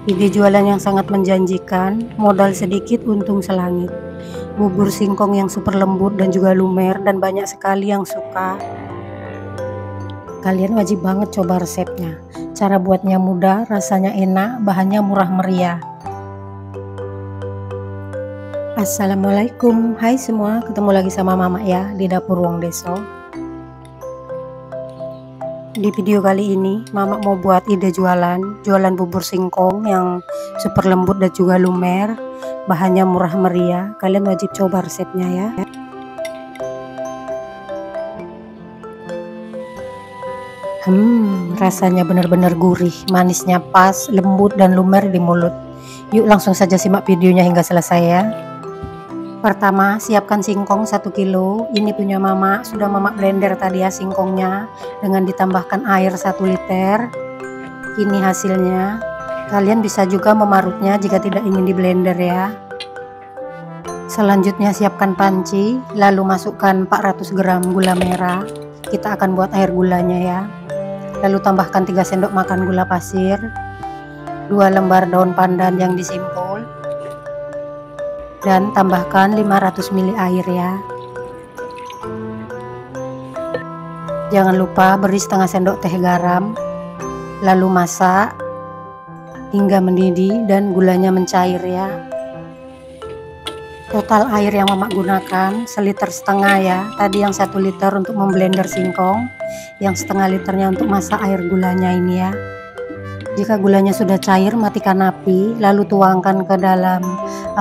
Ide jualan yang sangat menjanjikan, modal sedikit untung selangit. Bubur singkong yang super lembut dan juga lumer dan banyak sekali yang suka. Kalian wajib banget coba resepnya. Cara buatnya mudah, rasanya enak, bahannya murah meriah. Assalamualaikum, hai semua, ketemu lagi sama Mama ya di dapur Wong Deso. Di video kali ini Mama mau buat ide jualan bubur singkong yang super lembut dan juga lumer, bahannya murah meriah. Kalian wajib coba resepnya ya. Rasanya benar-benar gurih, manisnya pas, lembut dan lumer di mulut. Yuk langsung saja simak videonya hingga selesai ya. Pertama, siapkan singkong 1 kilo. Ini punya Mama, sudah Mama blender tadi ya singkongnya dengan ditambahkan air 1 liter. Ini hasilnya. Kalian bisa juga memarutnya jika tidak ingin di blender ya. Selanjutnya siapkan panci, lalu masukkan 400 gram gula merah. Kita akan buat air gulanya ya. Lalu tambahkan 3 sendok makan gula pasir, 2 lembar daun pandan yang disimpul, dan tambahkan 500 ml air ya. Jangan lupa beri setengah sendok teh garam, lalu masak hingga mendidih dan gulanya mencair ya. Total air yang Mama gunakan 1,5 liter ya. Tadi yang 1 liter untuk memblender singkong, yang setengah liternya untuk masak air gulanya ini ya. Jika gulanya sudah cair, matikan api, lalu tuangkan ke dalam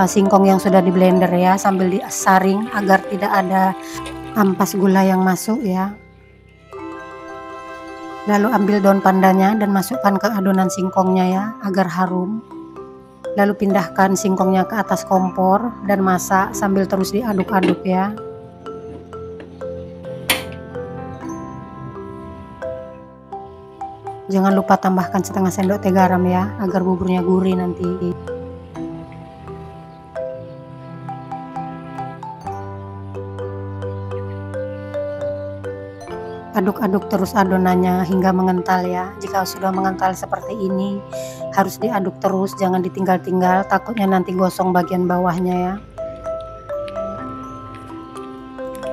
singkong yang sudah di blender ya, sambil disaring agar tidak ada ampas gula yang masuk ya. Lalu ambil daun pandannya dan masukkan ke adonan singkongnya ya, agar harum. Lalu pindahkan singkongnya ke atas kompor dan masak sambil terus diaduk-aduk ya. Jangan lupa tambahkan setengah sendok teh garam ya, agar buburnya gurih nanti. Aduk-aduk terus adonannya hingga mengental ya. Jika sudah mengental seperti ini, harus diaduk terus, jangan ditinggal-tinggal, takutnya nanti gosong bagian bawahnya ya.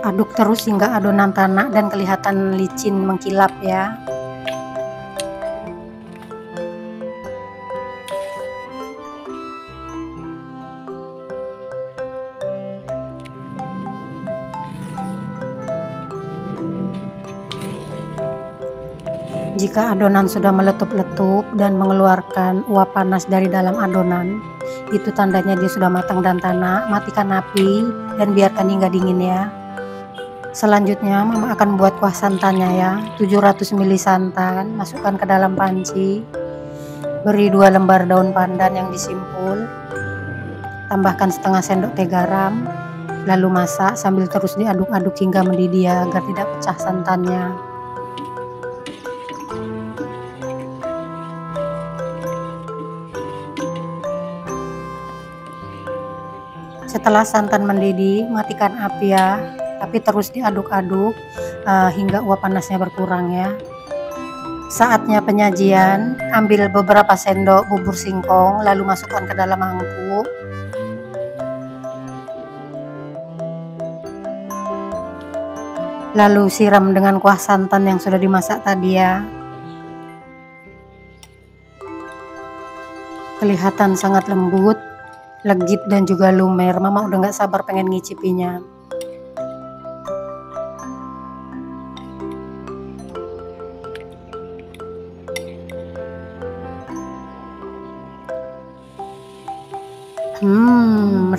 Aduk terus hingga adonan tanak dan kelihatan licin mengkilap ya. Jika adonan sudah meletup-letup dan mengeluarkan uap panas dari dalam adonan, itu tandanya dia sudah matang dan tanak. Matikan api dan biarkan hingga dingin ya. Selanjutnya Mama akan buat kuah santannya ya. 700 ml santan, masukkan ke dalam panci. Beri 2 lembar daun pandan yang disimpul. Tambahkan setengah sendok teh garam. Lalu masak sambil terus diaduk-aduk hingga mendidih ya, agar tidak pecah santannya. Setelah santan mendidih, matikan api ya, tapi terus diaduk-aduk hingga uap panasnya berkurang ya. Saatnya penyajian, ambil beberapa sendok bubur singkong, lalu masukkan ke dalam mangkuk. Lalu siram dengan kuah santan yang sudah dimasak tadi ya. Kelihatan sangat lembut, legit dan juga lumer. Mama udah gak sabar pengen ngicipinya.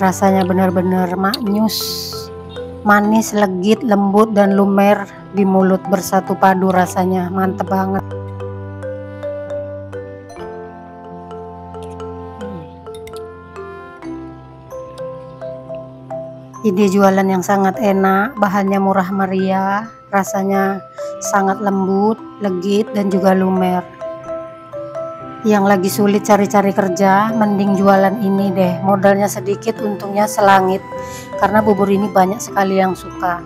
Rasanya benar-benar maknyus, manis, legit, lembut dan lumer di mulut, bersatu padu rasanya, mantep banget. Ide jualan yang sangat enak, bahannya murah meriah, rasanya sangat lembut, legit dan juga lumer. Yang lagi sulit cari-cari kerja, mending jualan ini deh. Modalnya sedikit, untungnya selangit, karena bubur ini banyak sekali yang suka.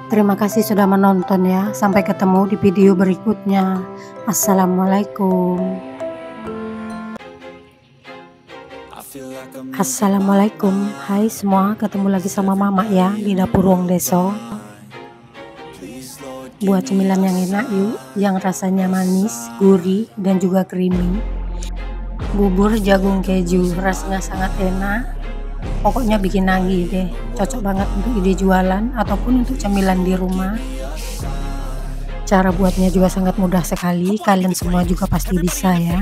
Terima kasih sudah menonton ya. Sampai ketemu di video berikutnya. Assalamualaikum. Assalamualaikum. Hai semua, ketemu lagi sama Mama ya di dapur Wong Deso. Buat cemilan yang enak yuk, yang rasanya manis, gurih, dan juga creamy. Bubur jagung keju, rasanya sangat enak. Pokoknya bikin nagih deh, cocok banget untuk ide jualan ataupun untuk cemilan di rumah. Cara buatnya juga sangat mudah sekali, kalian semua juga pasti bisa ya.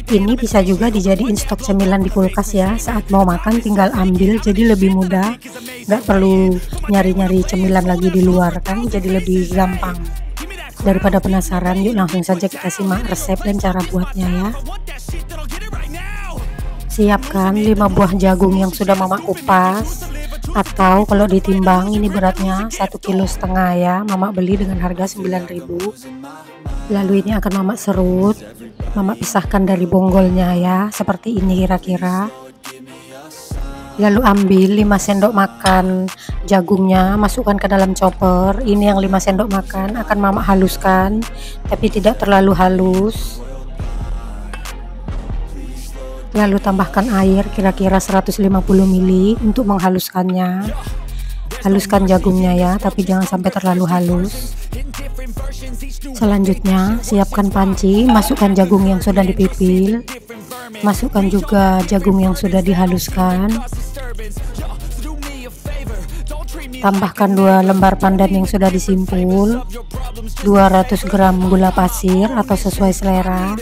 Ini bisa juga dijadiin stok cemilan di kulkas ya, saat mau makan tinggal ambil, jadi lebih mudah. Gak perlu nyari-nyari cemilan lagi di luar kan, jadi lebih gampang. Daripada penasaran, yuk langsung saja kita simak resep dan cara buatnya ya. Siapkan 5 buah jagung yang sudah Mama kupas, atau kalau ditimbang ini beratnya 1,5 kg ya. Mama beli dengan harga 9.000. Lalu ini akan Mama serut, Mama pisahkan dari bonggolnya ya, seperti ini kira-kira. Lalu ambil 5 sendok makan jagungnya, masukkan ke dalam chopper. Ini yang 5 sendok makan akan Mama haluskan, tapi tidak terlalu halus. Lalu tambahkan air kira-kira 150 ml untuk menghaluskannya. Haluskan jagungnya ya, tapi jangan sampai terlalu halus. Selanjutnya siapkan panci, masukkan jagung yang sudah dipipil, masukkan juga jagung yang sudah dihaluskan. Tambahkan 2 lembar pandan yang sudah disimpul, 200 gram gula pasir atau sesuai selera.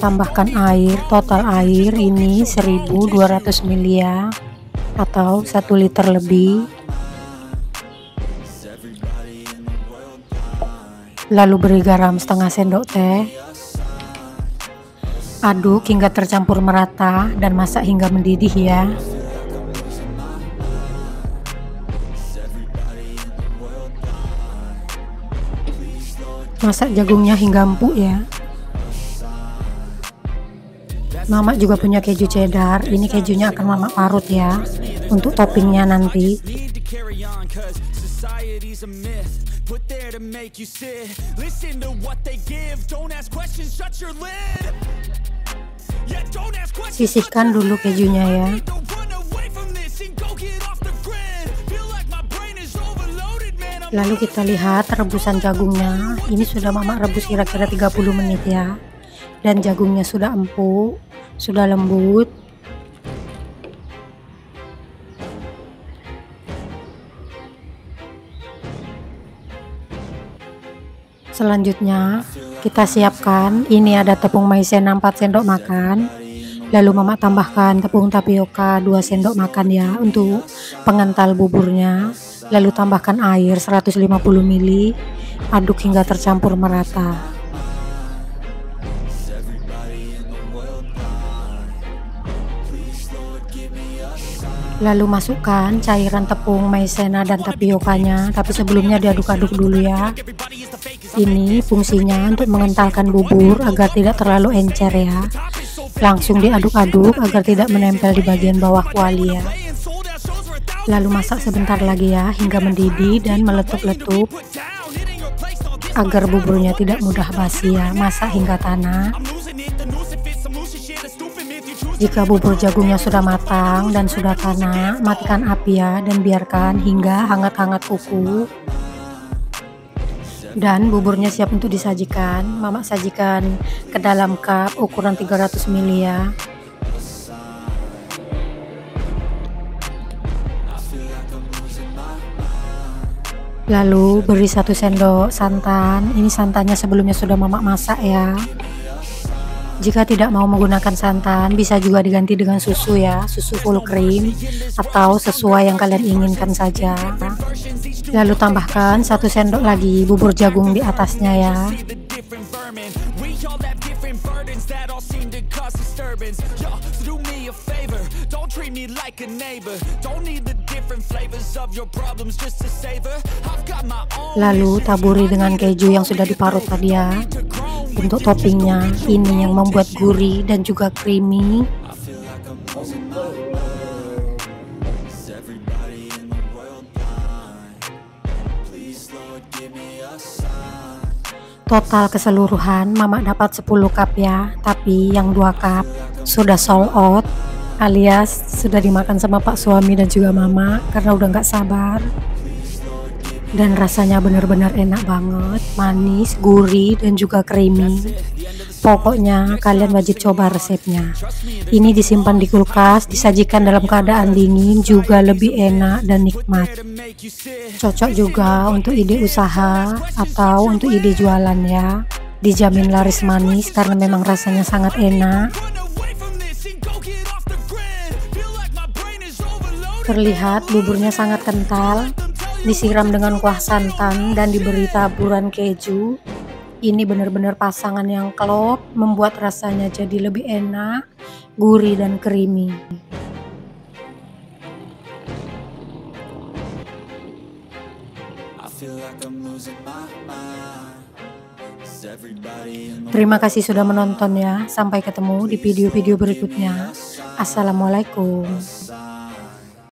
Tambahkan air, total air ini 1200 ml ya, atau 1 liter lebih. Lalu beri garam setengah sendok teh. Aduk hingga tercampur merata dan masak hingga mendidih ya. Masak jagungnya hingga empuk ya. Mama juga punya keju cheddar, ini kejunya akan Mama parut ya, untuk toppingnya nanti. Sisihkan dulu kejunya ya. Lalu kita lihat rebusan jagungnya, ini sudah Mama rebus kira-kira 30 menit ya. Dan jagungnya sudah empuk, sudah lembut. Selanjutnya kita siapkan, ini ada tepung maizena 4 sendok makan. Lalu Mama tambahkan tepung tapioka 2 sendok makan ya, untuk pengental buburnya. Lalu tambahkan air 150 ml, aduk hingga tercampur merata. Lalu masukkan cairan tepung maizena dan tapiokanya, tapi sebelumnya diaduk-aduk dulu ya. Ini fungsinya untuk mengentalkan bubur agar tidak terlalu encer ya. Langsung diaduk-aduk agar tidak menempel di bagian bawah kuali ya. Lalu masak sebentar lagi ya, hingga mendidih dan meletup-letup agar buburnya tidak mudah basi ya. Masak hingga tanak. Jika bubur jagungnya sudah matang dan sudah tanak, matikan api ya, dan biarkan hingga hangat-hangat kuku. Dan buburnya siap untuk disajikan. Mama sajikan ke dalam cup ukuran 300 ml ya. Lalu beri 1 sendok santan. Ini santannya sebelumnya sudah Mama masak ya. Jika tidak mau menggunakan santan, bisa juga diganti dengan susu ya, susu full cream atau sesuai yang kalian inginkan saja. Lalu tambahkan 1 sendok lagi bubur jagung di atasnya ya. Lalu taburi dengan keju yang sudah diparut tadi ya. Untuk toppingnya, ini yang membuat gurih dan juga creamy. Total keseluruhan Mama dapat 10 cup ya, tapi yang 2 cup sudah sold out, alias sudah dimakan sama Pak suami dan juga Mama karena udah nggak sabar. Dan rasanya benar-benar enak banget, manis, gurih, dan juga creamy. Pokoknya kalian wajib coba resepnya. Ini disimpan di kulkas, disajikan dalam keadaan dingin, juga lebih enak dan nikmat. Cocok juga untuk ide usaha atau untuk ide jualan ya. Dijamin laris manis karena memang rasanya sangat enak. Terlihat buburnya sangat kental, disiram dengan kuah santan dan diberi taburan keju. Ini benar-benar pasangan yang klop, membuat rasanya jadi lebih enak, gurih dan creamy. Terima kasih sudah menonton ya. Sampai ketemu di video-video berikutnya. Assalamualaikum.